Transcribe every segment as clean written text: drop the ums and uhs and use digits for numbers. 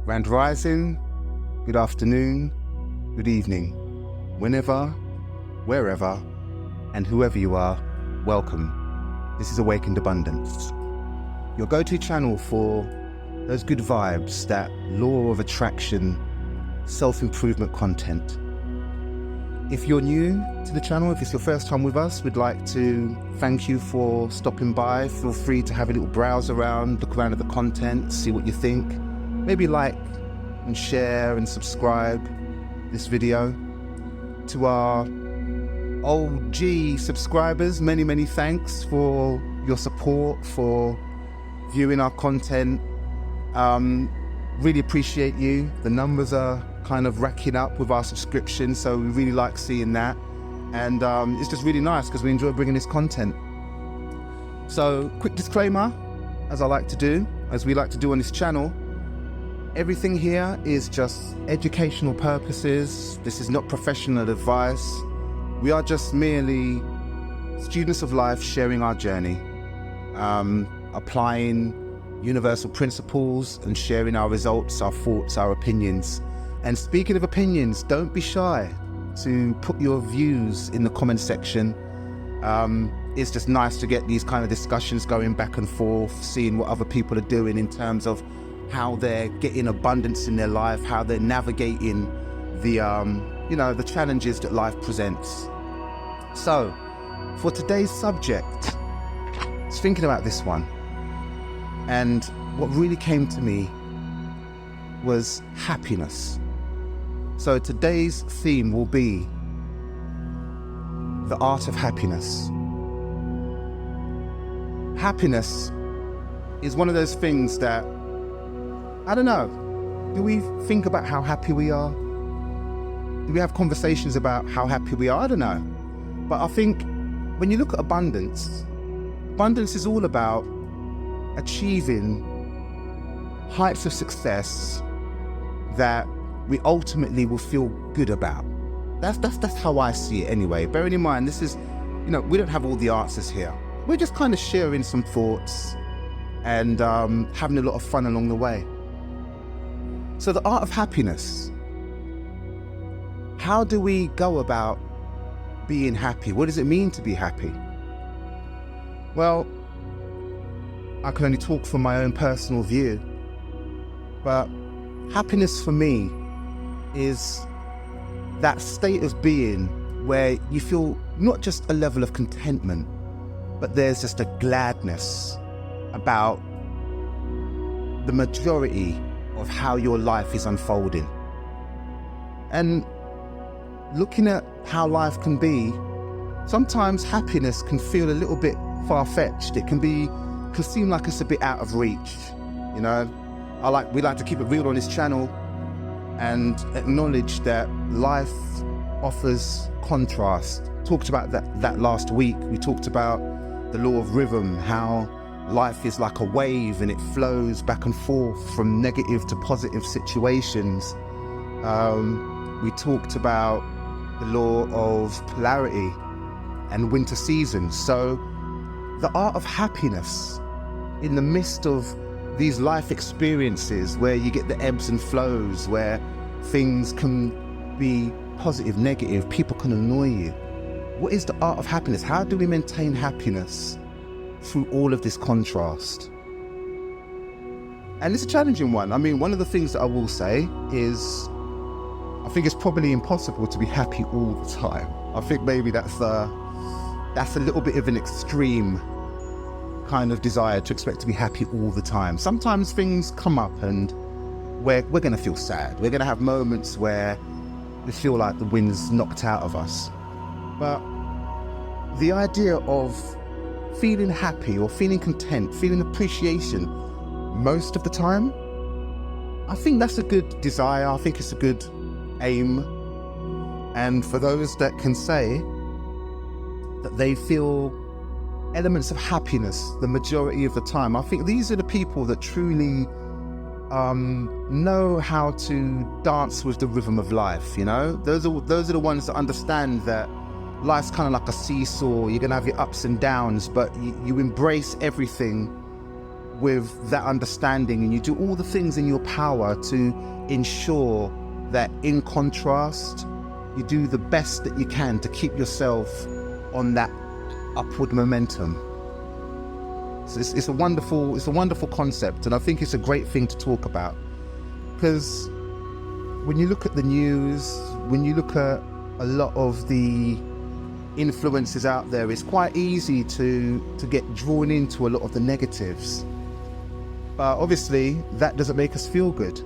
Grand Rising, good afternoon, good evening, whenever, wherever, and whoever you are, welcome. This is Awakened Abundance, your go-to channel for those good vibes, that law of attraction, self-improvement content. If you're new to the channel, if it's your first time with us, we'd like to thank you for stopping by. Feel free to have a little browse around, look around at the content, see what you think. Maybe like and share and subscribe this video. To our OG subscribers, many thanks for your support, for viewing our content. Really appreciate you. The numbers are kind of racking up with our subscription, so we really like seeing that. And it's just really nice because we enjoy bringing this content. So, quick disclaimer, as I like to do, as we like to do on this channel, everything here is just educational purposes. This is not professional advice. We are just merely students of life sharing our journey, applying universal principles and sharing our results, our thoughts, our opinions. And speaking of opinions, don't be shy to put your views in the comment section. It's just nice to get these kind of discussions going back and forth, seeing what other people are doing in terms of how they're getting abundance in their life, how they're navigating the, the challenges that life presents. So, for today's subject, I was thinking about this one, and what really came to me was happiness. So today's theme will be the art of happiness. Happiness is one of those things that, I don't know, do we think about how happy we are? Do we have conversations about how happy we are? I don't know. But I think when you look at abundance, abundance is all about achieving heights of success that we ultimately will feel good about. That's how I see it anyway. Bearing in mind, this is, we don't have all the answers here. We're just kind of sharing some thoughts and having a lot of fun along the way. So the art of happiness. How do we go about being happy? What does it mean to be happy? Well, I can only talk from my own personal view, but happiness for me is that state of being where you feel not just a level of contentment, but there's just a gladness about the majority of how your life is unfolding. And looking at how life can be, sometimes happiness can feel a little bit far-fetched. It can seem like it's a bit out of reach. We like to keep it real on this channel and acknowledge that life offers contrast. Talked about that last week. We talked about the law of rhythm, how life is like a wave and it flows back and forth from negative to positive situations. We talked about the law of polarity and winter seasons. So the art of happiness in the midst of these life experiences where you get the ebbs and flows, where things can be positive, negative, people can annoy you. What is the art of happiness? How do we maintain happiness through all of this contrast? And it's a challenging one. I mean, one of the things that I will say is I think it's probably impossible to be happy all the time. I think maybe that's a little bit of an extreme kind of desire to expect to be happy all the time. Sometimes things come up and we're going to feel sad. We're going to have moments where we feel like the wind's knocked out of us. But the idea of feeling happy or feeling content, feeling appreciation most of the time, I think that's a good desire. I think it's a good aim. And for those that can say that they feel elements of happiness the majority of the time, I think these are the people that truly know how to dance with the rhythm of life. Those are the ones that understand that life's kind of like a seesaw. You're gonna have your ups and downs, but you embrace everything with that understanding, and you do all the things in your power to ensure that, in contrast, you do the best that you can to keep yourself on that upward momentum. So it's a wonderful concept, and I think it's a great thing to talk about, because when you look at the news, when you look at a lot of the influences out there, it's quite easy to get drawn into a lot of the negatives. But obviously that doesn't make us feel good.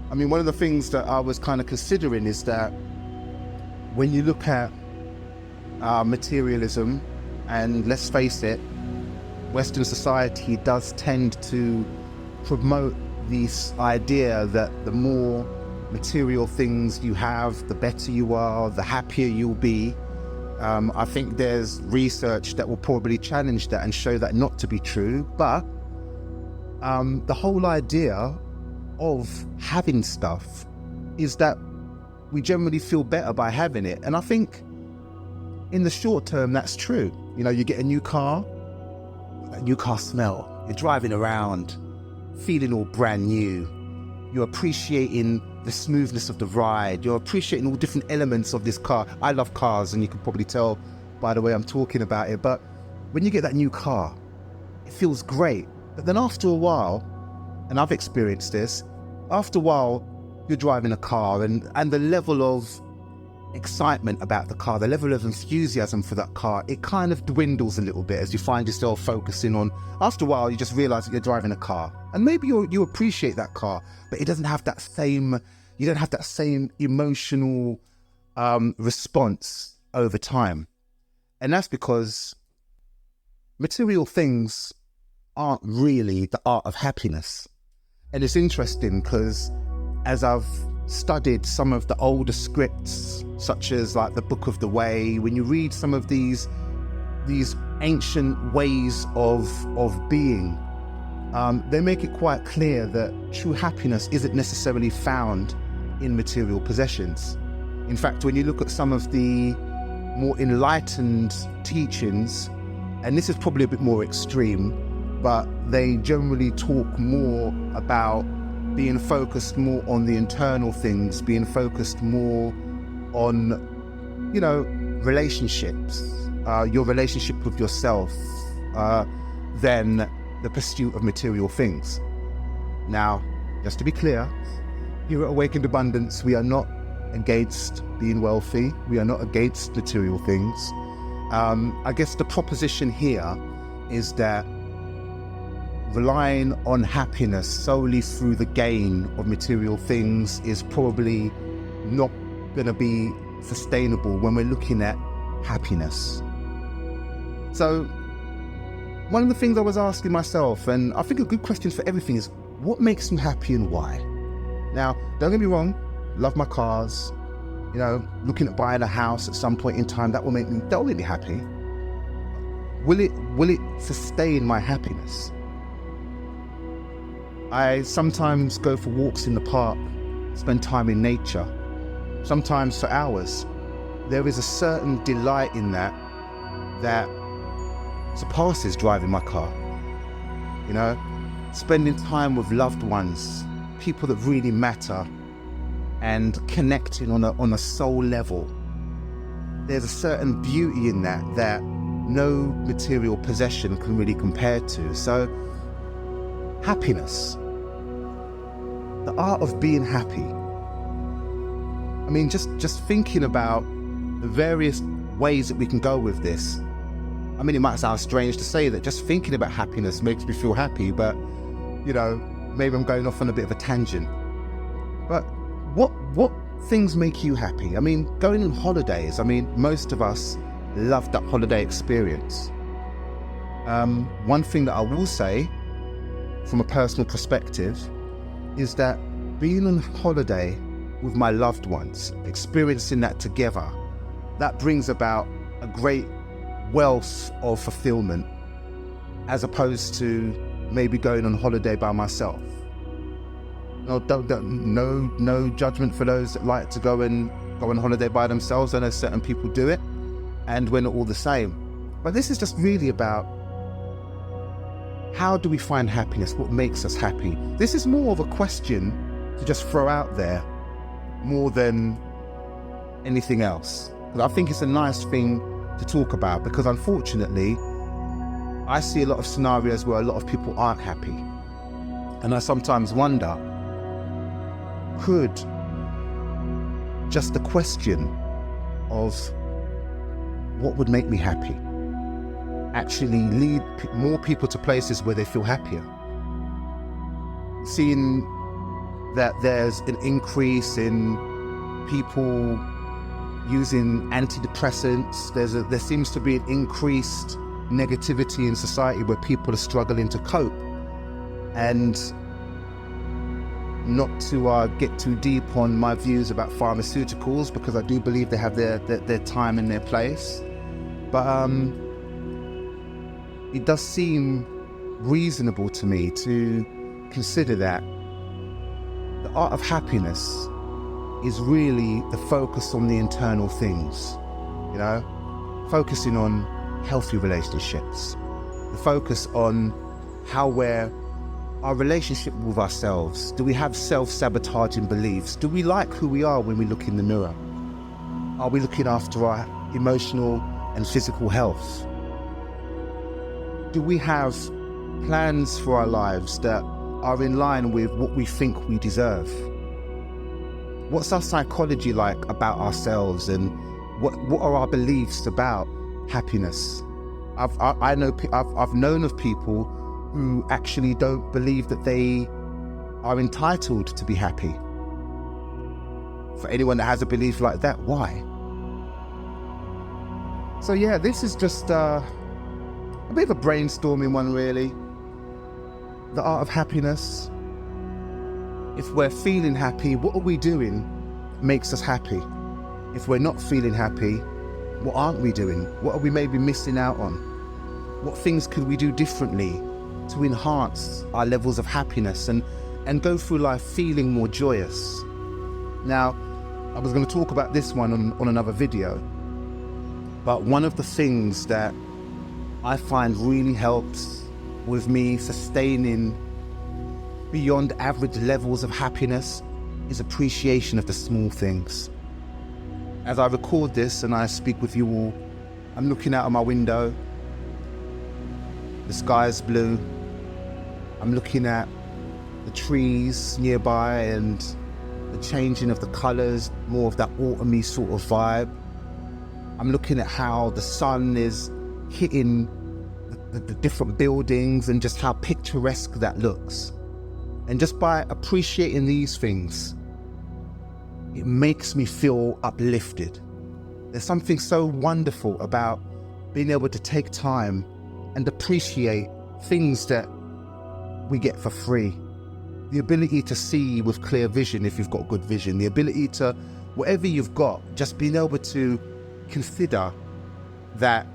I mean, one of the things that I was kind of considering is that when you look at materialism, and let's face it, Western society does tend to promote this idea that the more material things you have, the better you are, the happier you'll be. I think there's research that will probably challenge that and show that not to be true, but the whole idea of having stuff is that we generally feel better by having it. And I think in the short term, that's true. You know, you get a new car smell, you're driving around, feeling all brand new. You're appreciating the smoothness of the ride. You're appreciating all different elements of this car. I love cars, and you can probably tell by the way I'm talking about it. But when you get that new car, it feels great. But then after a while, and I've experienced this, after a while, you're driving a car, and the level of excitement about the car, the level of enthusiasm for that car, it kind of dwindles a little bit as you find yourself focusing on, after a while, you just realize that you're driving a car. And maybe you appreciate that car, but it doesn't have that same, you don't have that same emotional response over time. And that's because material things aren't really the art of happiness. And it's interesting because as I've studied some of the older scripts, such as like the Book of the Way, when you read some of these ancient ways of being, they make it quite clear that true happiness isn't necessarily found in material possessions. In fact, when you look at some of the more enlightened teachings, and this is probably a bit more extreme, but they generally talk more about being focused more on the internal things, being focused more on, you know, relationships, your relationship with yourself, than the pursuit of material things. Now, just to be clear, here at Awakened Abundance, we are not against being wealthy. We are not against material things. I guess the proposition here is that relying on happiness solely through the gain of material things is probably not going to be sustainable when we're looking at happiness. So one of the things I was asking myself, and I think a good question for everything, is what makes you happy and why? Now, don't get me wrong, love my cars, you know, looking at buying a house at some point in time, that will make me happy. Will it sustain my happiness? I sometimes go for walks in the park, spend time in nature, sometimes for hours. There is a certain delight in that surpasses driving my car. You know, spending time with loved ones, people that really matter, and connecting on a soul level. There's a certain beauty in that no material possession can really compare to. So, happiness, the art of being happy. I mean, just thinking about the various ways that we can go with this. I mean, it might sound strange to say that just thinking about happiness makes me feel happy, but, you know, maybe I'm going off on a bit of a tangent. But what things make you happy? I mean, going on holidays, I mean, most of us love that holiday experience. One thing that I will say from a personal perspective is that being on holiday with my loved ones, experiencing that together, that brings about a great wealth of fulfillment, as opposed to maybe going on holiday by myself. No judgment for those that like to go on holiday by themselves. I know certain people do it, and we're not all the same. But this is just really about How do we find happiness? What makes us happy? This is more of a question to just throw out there more than anything else. Because I think it's a nice thing to talk about, because unfortunately, I see a lot of scenarios where a lot of people aren't happy. And I sometimes wonder, could just the question of what would make me happy actually lead more people to places where they feel happier? Seeing that there's an increase in people using antidepressants, there seems to be an increased negativity in society where people are struggling to cope. And not to get too deep on my views about pharmaceuticals, because I do believe they have their time and their place, but it does seem reasonable to me to consider that the art of happiness is really the focus on the internal things, you know, focusing on healthy relationships, the focus on how our relationship with ourselves. Do we have self-sabotaging beliefs? Do we like who we are when we look in the mirror? Are we looking after our emotional and physical health? Do we have plans for our lives that are in line with what we think we deserve? What's our psychology like about ourselves, and what are our beliefs about happiness? I've known of people who actually don't believe that they are entitled to be happy. For anyone that has a belief like that, why? So yeah, this is just a bit of a brainstorming one, really. The art of happiness. If we're feeling happy, what are we doing makes us happy? If we're not feeling happy, what aren't we doing? What are we maybe missing out on? What things could we do differently to enhance our levels of happiness and go through life feeling more joyous? Now, I was going to talk about this one on another video, but one of the things that I find really helps with me sustaining beyond average levels of happiness is appreciation of the small things. As I record this and I speak with you all, I'm looking out of my window. The sky is blue. I'm looking at the trees nearby and the changing of the colours, more of that autumny sort of vibe. I'm looking at how the sun is hitting the different buildings and just how picturesque that looks. And just by appreciating these things, it makes me feel uplifted. There's something so wonderful about being able to take time and appreciate things that we get for free. The ability to see with clear vision if you've got good vision. The ability to, whatever you've got, just being able to consider that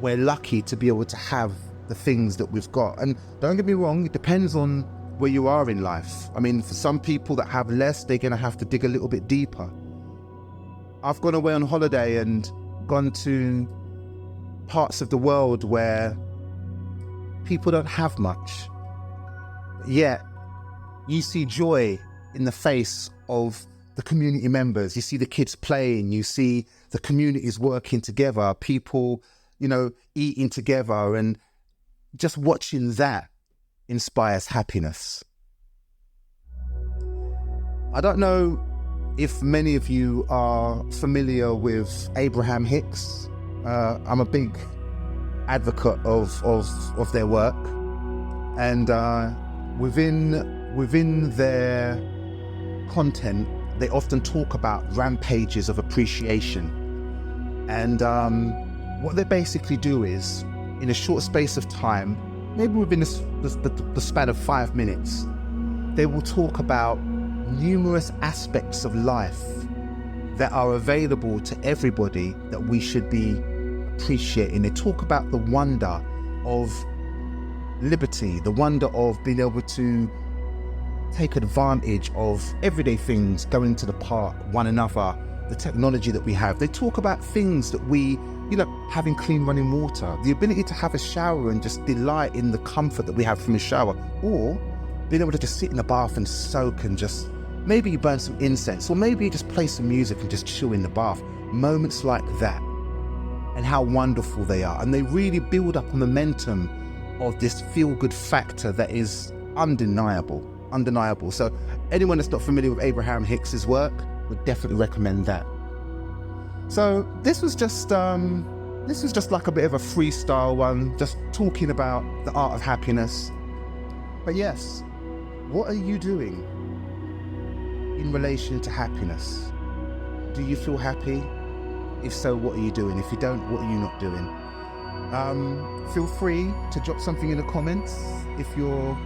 we're lucky to be able to have the things that we've got. And don't get me wrong, it depends on where you are in life. I mean, for some people that have less, they're going to have to dig a little bit deeper. I've gone away on holiday and gone to parts of the world where people don't have much, yet you see joy in the face of the community members. You see the kids playing, you see the communities working together, people, you know, eating together, and just watching that inspires happiness. I don't know if many of you are familiar with Abraham Hicks. I'm a big advocate of their work, and within their content, they often talk about rampages of appreciation. And what they basically do is, in a short space of time, maybe within the span of 5 minutes, they will talk about numerous aspects of life that are available to everybody that we should be appreciating. They talk about the wonder of liberty, the wonder of being able to take advantage of everyday things, going to the park, one another, the technology that we have. They talk about things that we, having clean running water, the ability to have a shower and just delight in the comfort that we have from a shower, or being able to just sit in the bath and soak and just maybe you burn some incense, or maybe you just play some music and just chill in the bath. Moments like that, and how wonderful they are. And they really build up a momentum of this feel-good factor that is undeniable. So anyone that's not familiar with Abraham Hicks's work would definitely recommend that. So this was just like a bit of a freestyle one, just talking about the art of happiness. But yes, what are you doing in relation to happiness? Do you feel happy? If so, what are you doing? If you don't, what are you not doing? Feel free to drop something in the comments if you're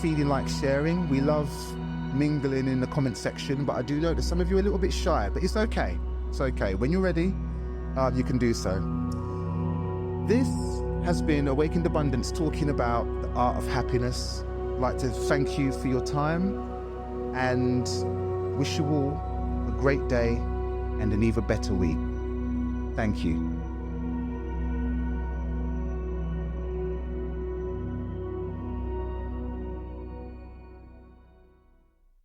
feeling like sharing. We love mingling in the comment section, but I do know that some of you are a little bit shy, but it's okay. It's okay. When you're ready, you can do so. This has been Awakened Abundance, talking about the art of happiness. I'd like to thank you for your time and wish you all a great day and an even better week. Thank you.